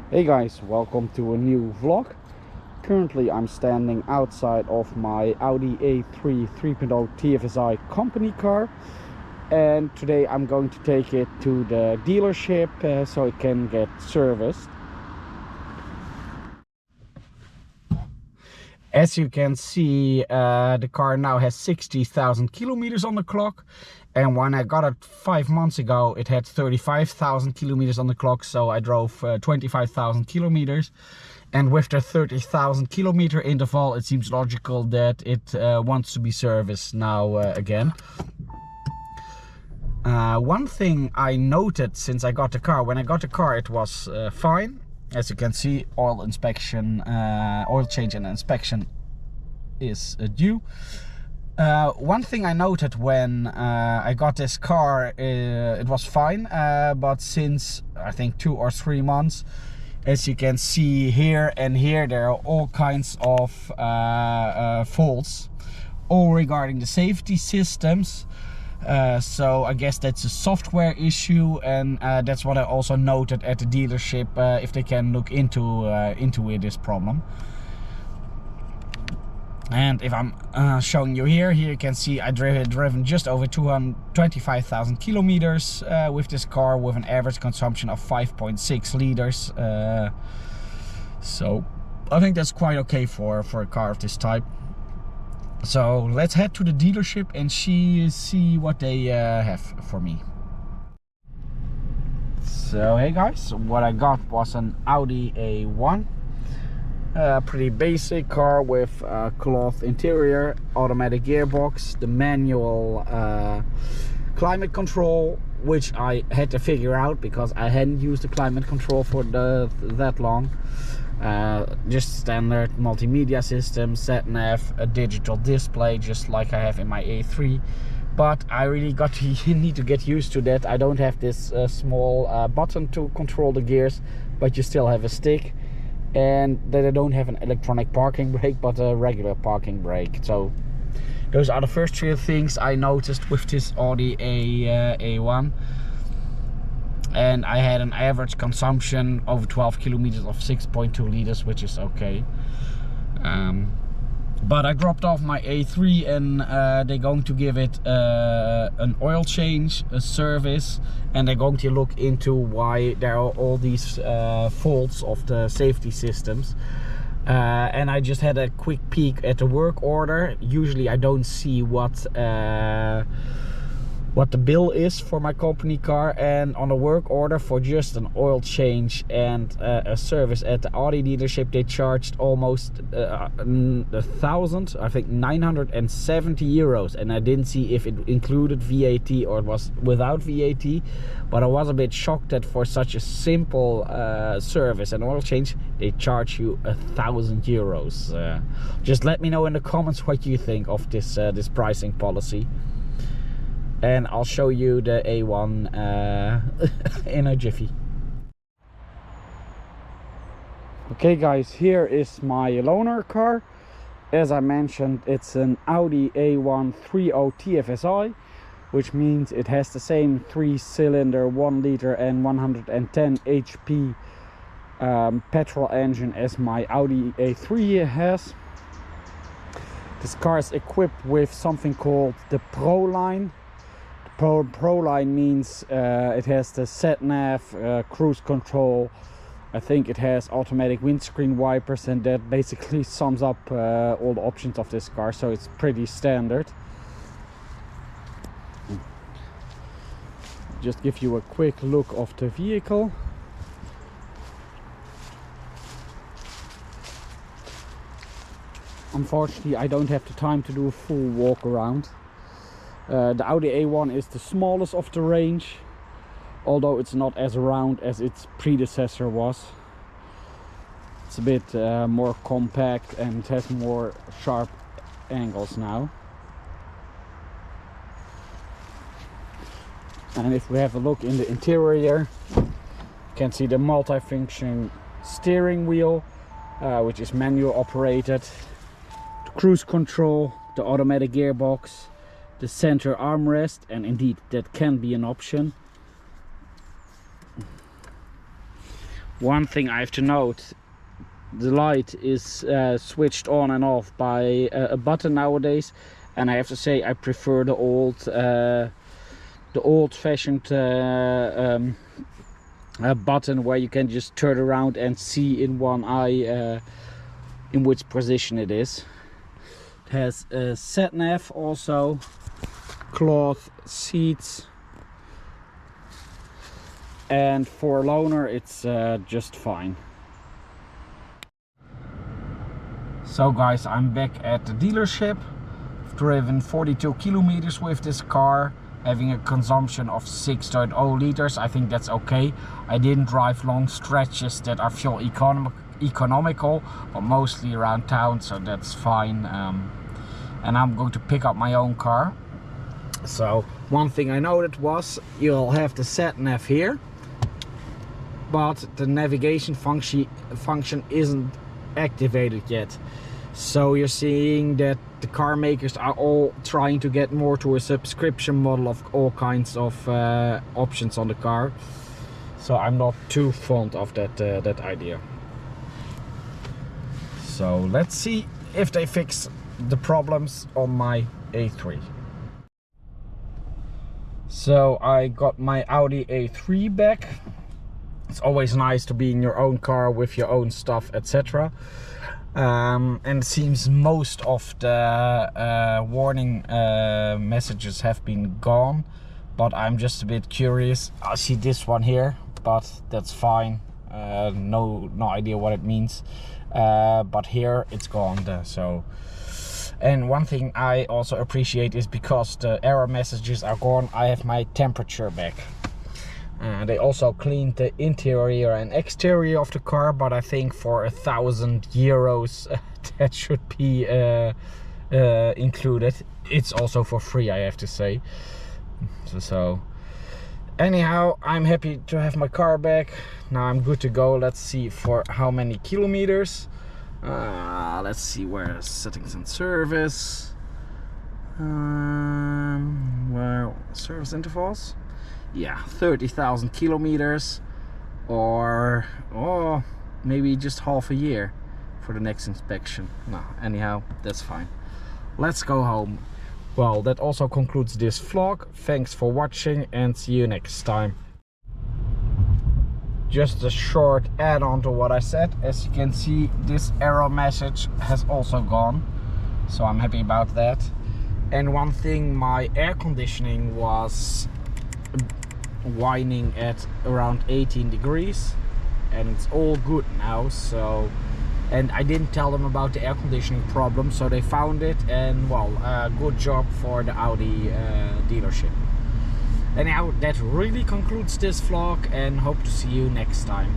Hey guys, welcome to a new vlog. Currently I'm standing outside of my Audi A3 3.0 TFSI company car, and today I'm going to take it to the dealership so it can get serviced. As you can see, the car now has 60,000 kilometers on the clock, and when I got it 5 months ago it had 35,000 kilometers on the clock, so I drove 25,000 kilometers. And with the 30,000 kilometer interval, it seems logical that it wants to be serviced now again. One thing I noted since I got the car, when I got the car it was fine. As you can see, oil inspection, oil change and inspection is due. One thing I noted when I got this car, it was fine, but since I think 2 or 3 months, as you can see here and here, there are all kinds of faults, all regarding the safety systems. So I guess that's a software issue, and that's what I also noted at the dealership, if they can look into this problem. And if I'm showing you here you can see I driven just over 225,000 kilometers with this car, with an average consumption of 5.6 liters. So I think that's quite okay for a car of this type. So let's head to the dealership and see what they have for me. So hey guys, what I got was an Audi A1. Pretty basic car with cloth interior, automatic gearbox, the manual climate control, which I had to figure out because I hadn't used the climate control for that long. Just standard multimedia system, sat nav, a digital display, just like I have in my A3. But I really need to get used to that. I don't have this small button to control the gears, but you still have a stick. And that I don't have an electronic parking brake, but a regular parking brake. So those are the first 3 things I noticed with this Audi A1. And I had an average consumption over 12 kilometers of 6.2 liters, which is okay. But I dropped off my A3 and they're going to give it an oil change, a service, and they're going to look into why there are all these faults of the safety systems. And I just had a quick peek at the work order. Usually I don't see what the bill is for my company car, and on a work order for just an oil change and a service at the Audi dealership they charged almost 1,000, I think 970 euros, and I didn't see if it included VAT or it was without VAT, but I was a bit shocked that for such a simple service and oil change they charge you 1,000 euros. Just let me know in the comments what you think of this pricing policy. And I'll show you the A1 in a jiffy. Okay guys, here is my loaner car. As I mentioned, it's an Audi A1 3.0 TFSI, which means it has the same 3-cylinder 1 liter and 110 HP petrol engine as my Audi A3 has. This car is equipped with something called the Pro line. Pro line means it has the sat nav, cruise control. I think it has automatic windscreen wipers, and that basically sums up all the options of this car, so it's pretty standard. Just give you a quick look of the vehicle. Unfortunately I don't have the time to do a full walk around. The Audi A1 is the smallest of the range, although it's not as round as its predecessor was. It's a bit more compact and has more sharp angles now. And if we have a look in the interior, you can see the multi-function steering wheel, which is manual operated, the cruise control, the automatic gearbox, the center armrest, and indeed that can be an option. One thing I have to note, the light is switched on and off by a button nowadays, and I have to say I prefer the old-fashioned button where you can just turn around and see in one eye in which position it is. It has a sat nav also, cloth seats, and for loaner it's just fine. So guys, I'm back at the dealership. I've driven 42 kilometers with this car, having a consumption of 6.0 liters. I think that's okay. I didn't drive long stretches that are fuel economical, but mostly around town, so that's fine. And I'm going to pick up my own car. So one thing I noted was you'll have the sat nav here, but the navigation function isn't activated yet. So you're seeing that the car makers are all trying to get more to a subscription model of all kinds of options on the car. So I'm not too fond of that idea. So let's see if they fix the problems on my A3. So I got my Audi A3 back. It's always nice to be in your own car with your own stuff, etc. And it seems most of the warning messages have been gone, but I'm just a bit curious. I see this one here, but that's fine. No idea what it means. But here it's gone there. So, and one thing I also appreciate is because the error messages are gone, I have my temperature back. They also cleaned the interior and exterior of the car, but I think for €1,000 that should be included. It's also for free, I have to say. So anyhow, I'm happy to have my car back. Now I'm good to go. Let's see for how many kilometers. Let's see where settings and service. Where service intervals. Yeah, 30,000 kilometers, or maybe just half a year for the next inspection. No, anyhow, that's fine. Let's go home. Well, that also concludes this vlog. Thanks for watching and see you next time. Just a short add-on to what I said. As you can see, this error message has also gone, so I'm happy about that. And one thing, my air conditioning was whining at around 18 degrees, and it's all good now. So, and I didn't tell them about the air conditioning problem, so they found it, and well, good job for the Audi dealership. Anyhow, that really concludes this vlog, and hope to see you next time.